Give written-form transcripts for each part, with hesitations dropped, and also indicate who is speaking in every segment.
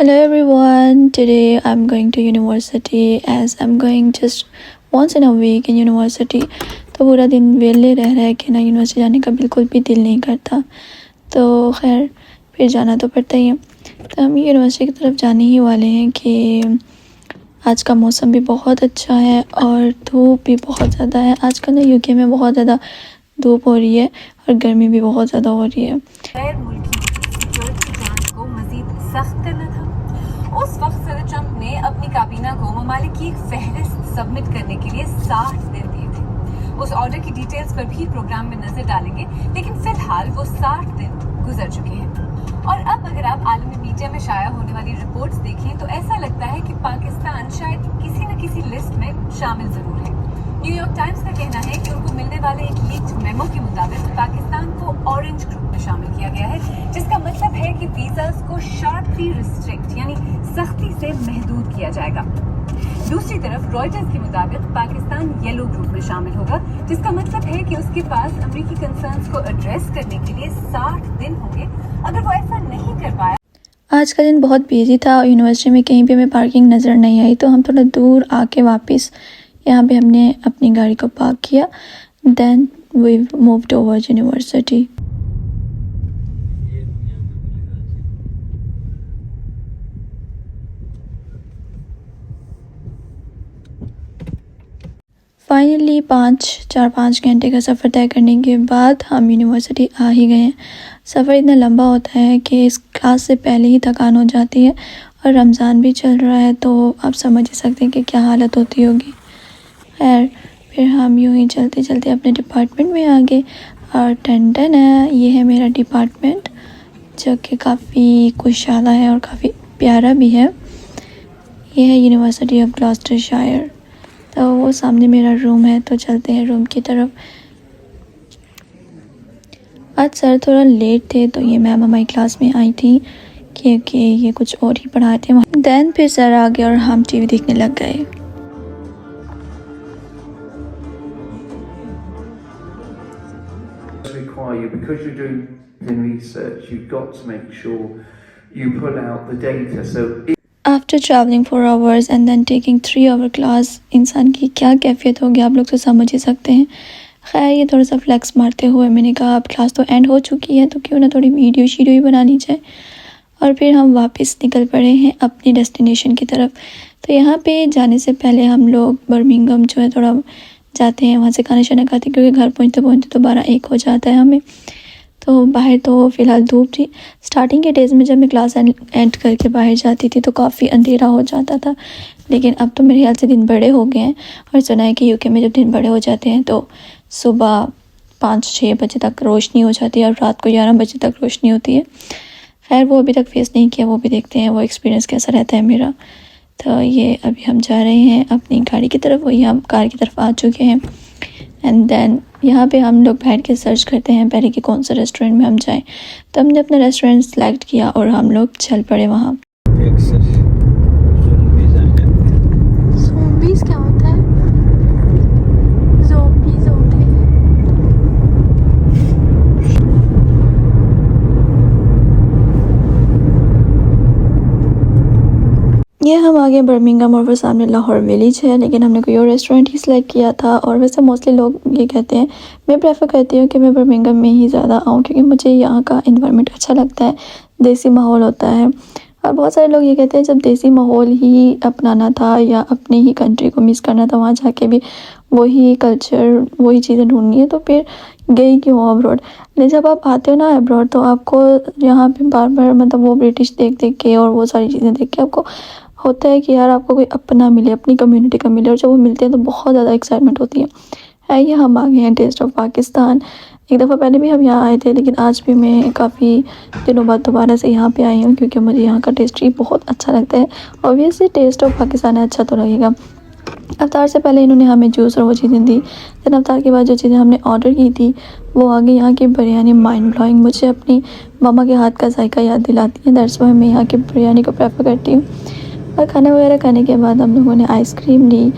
Speaker 1: Hello everyone. Today I'm going to university as I'm going just once in a week in university. तो पूरा दिन वेले रह के ना यूनिवर्सिटी जाने का बिल्कुल भी दिल नहीं करता। तो खैर फिर जाना तो पड़ता ही है। तो हम यूनिवर्सिटी की तरफ जाने ही वाले हैं कि आज का मौसम भी बहुत अच्छा है और धूप भी बहुत ज़्यादा है। आजकल ना यूके में बहुत ज़्यादा धूप हो रही है और गर्मी भी बहुत ज़्यादा हो रही है।
Speaker 2: गैर मुल्की सिक्योरिटी जांच को मजीद सख्त करना था। उस वक्त सदर ट्रंप ने अपनी काबीना को ममालिक की एक फहरिस्त सबमिट करने के लिए 60 दिन दिए थे। उस ऑर्डर की डिटेल्स पर भी प्रोग्राम में नजर डालेंगे, लेकिन फिलहाल वो 60 दिन गुजर चुके हैं। और अब अगर आप आलमी मीडिया में शाया होने वाली रिपोर्ट्स देखें तो ऐसा लगता है कि पाकिस्तान शायद किसी न किसी लिस्ट में शामिल जरूर है। न्यूयॉर्क टाइम्स का कहना है कि उनको मिलने वाले एक लीक्ड मेमो के मुताबिक पाकिस्तान को ऑरेंज ग्रुप में शामिल किया गया है, जिसका मतलब है कि वीजास को शार्पली रिस्ट्रिक्ट यानी सख्ती से महदूद किया जाएगा। दूसरी तरफ रॉयटर्स के मुताबिक पाकिस्तान येलो ग्रुप में शामिल होगा, जिसका मतलब है कि उसके पास अमेरिकी कंसर्न्स को एड्रेस करने के लिए 60 दिन होंगे। अगर वो ऐसा नहीं कर पाया।
Speaker 1: आज का दिन बहुत बिजी था और यूनिवर्सिटी में कहीं पे हमें पार्किंग नज़र नहीं आई, तो हम थोड़ा दूर आके वापस यहाँ पे हमने अपनी गाड़ी को पार्क किया। Then we moved over university. Finally 4-5 घंटे का सफ़र तय करने के बाद हम यूनिवर्सिटी आ ही गए हैं। सफ़र इतना लंबा होता है कि इस क्लास से पहले ही थकान हो जाती है और रमज़ान भी चल रहा है, तो आप समझ ही सकते हैं कि क्या हालत होती होगी। खैर फिर हम यूं ही चलते चलते अपने डिपार्टमेंट में आ गए और टन है, ये है मेरा डिपार्टमेंट जो कि काफ़ी कुशादा है और काफ़ी प्यारा भी है। ये है यूनिवर्सिटी ऑफ ग्लॉस्टरशायर। तो वो सामने मेरा रूम है, तो चलते हैं रूम की तरफ। आज सर थोड़ा लेट थे, तो ये मैम हमारी क्लास में आई थी क्योंकि ये कुछ और ही पढ़ाते हैं। देन फिर सर आ गए और हम टीवी देखने लग गए।
Speaker 3: Require you, because you're doing research, you've got to make sure you pull out the data. So
Speaker 1: after travelling 4 hours and then taking 3 hour class, इंसान की क्या कैफियत होगी आप लोग तो समझ ही सकते हैं। खैर ये थोड़ा सा फ्लेक्स मारते हुए मैंने कहा अब क्लास तो एंड हो चुकी है, तो क्यों ना थोड़ी वीडियो ही बनानी जाए। और फिर हम वापस निकल पड़े हैं अपनी डेस्टिनेशन की तरफ। तो यहाँ पे जाने से पहले हम लोग बर्मिंघम जो है थोड़ा जाते हैं, वहाँ से खाना शाना खाते हैं, क्योंकि घर पहुँचते पहुँचते तो 12-1 हो जाता है हमें। तो बाहर तो फ़िलहाल धूप थी। स्टार्टिंग के डेज़ में जब मैं क्लास एंड करके बाहर जाती थी तो काफ़ी अंधेरा हो जाता था, लेकिन अब तो मेरे ख्याल से दिन बड़े हो गए हैं। और सुना है कि यूके में जब दिन बड़े हो जाते हैं तो सुबह 5-6 बजे तक रोशनी हो जाती है और रात को 11 बजे तक रोशनी होती है। खैर वो अभी तक फेस नहीं किया, वो भी देखते हैं वो एक्सपीरियंस कैसा रहता है मेरा। तो ये अभी हम जा रहे हैं अपनी गाड़ी की तरफ, वही हम कार की तरफ आ चुके हैं। एंड देन यहाँ पे हम लोग बैठ के सर्च करते हैं पहले कि कौन सा रेस्टोरेंट में हम जाएं। तो हमने अपना रेस्टोरेंट सेलेक्ट किया और हम लोग चल पड़े वहाँ। ज़ोंबीज़ क्या होता है? ज़ोंबीज़ होते हैं। ये हम आगे बर्मिंघम और वो सामने लाहौर विलेज है, लेकिन हमने कोई और रेस्टोरेंट ही सिलेक्ट किया था। और वैसे मोस्टली लोग ये कहते हैं, मैं प्रेफर करती हूँ कि मैं बर्मिंघम में ही ज़्यादा आऊँ, क्योंकि मुझे यहाँ का इन्वायरमेंट अच्छा लगता है, देसी माहौल होता है। और बहुत सारे लोग ये कहते हैं जब देसी माहौल ही अपनाना था या अपनी ही कंट्री को मिस करना था, वहाँ जाके भी वही कल्चर वही चीज़ें ढूंढनी है, तो फिर गई क्यों अब्रॉड। लेकिन जब आप आते हो ना अब्रॉड, तो आपको यहाँ पे बार बार मतलब वो ब्रिटिश देख देख के और वो सारी चीज़ें देख के आपको होता है कि यार आपको कोई अपना मिले, अपनी कम्युनिटी का मिले। और जब वो मिलते हैं तो बहुत ज़्यादा एक्साइटमेंट होती है। ये हम आ गए हैं टेस्ट ऑफ पाकिस्तान। एक दफ़ा पहले भी हम यहाँ आए थे, लेकिन आज भी मैं काफ़ी दिनों बाद दोबारा से यहाँ पे आई हूँ, क्योंकि मुझे यहाँ का टेस्ट ही बहुत अच्छा लगता है। ऑब्वियसली टेस्ट ऑफ पाकिस्तान है, अच्छा तो लगेगा। अवतार से पहले इन्होंने हमें जूस और वो चीज़ें दी। फिर अवतार के बाद जो चीज़ें हमने ऑर्डर की थी वो आ गई। यहाँ की बिरयानी माइंड ब्लोइंग, मुझे अपनी मामा के हाथ का जायका याद दिलाती है। दैट्स व्हाई मैं यहाँ की बिरयानी को प्रेफर करती हूँ। और खाना वगैरह खाने के बाद हम लोगों ने आइसक्रीम ली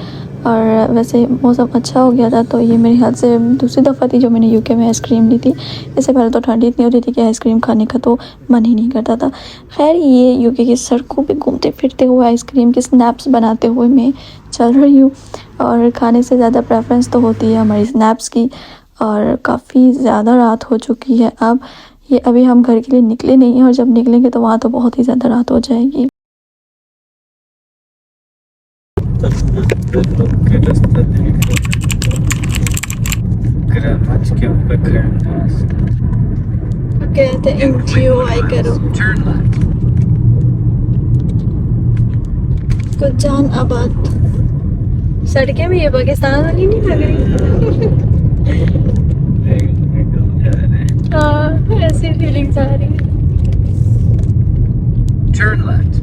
Speaker 1: और वैसे मौसम अच्छा हो गया था, तो ये मेरे ख्याल से दूसरी दफ़ा थी जो मैंने यूके में आइसक्रीम ली थी। इससे पहले तो ठंडी इतनी होती थी कि आइसक्रीम खाने का तो मन ही नहीं करता था। खैर, ये यूके की सड़कों पे घूमते फिरते हुए आइसक्रीम के स्नैप्स बनाते हुए मैं चल रही हूँ, और खाने से ज़्यादा प्रेफरेंस तो होती है हमारी स्नैप्स की। और काफ़ी ज़्यादा रात हो चुकी है अब। ये अभी हम घर के लिए निकले नहीं हैं, और जब निकलेंगे तो वहाँ तो बहुत ही ज़्यादा रात हो जाएगी। कहते एंजॉय करो कुछ जान आबाद। सड़कें भी ये पाकिस्तान वाली नहीं लग रही। हाँ, ऐसी फीलिंग्स आ रही है।
Speaker 4: Turn left.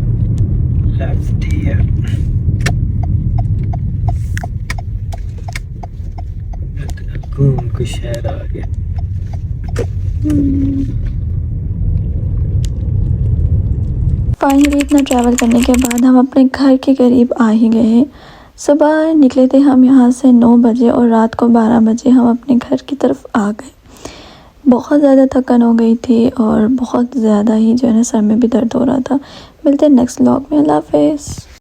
Speaker 4: Left here. घूम के शहर आ गया।
Speaker 1: फाइनली इतना ट्रैवल करने के बाद हम अपने घर के करीब आ ही गए। सुबह निकले थे हम यहाँ से 9 बजे, और रात को 12 बजे हम अपने घर की तरफ आ गए। बहुत ज़्यादा थकान हो गई थी, और बहुत ज़्यादा ही जो है ना सर में भी दर्द हो रहा था। मिलते हैं नेक्स्ट व्लॉग में। अल्लाह हाफ़िज़।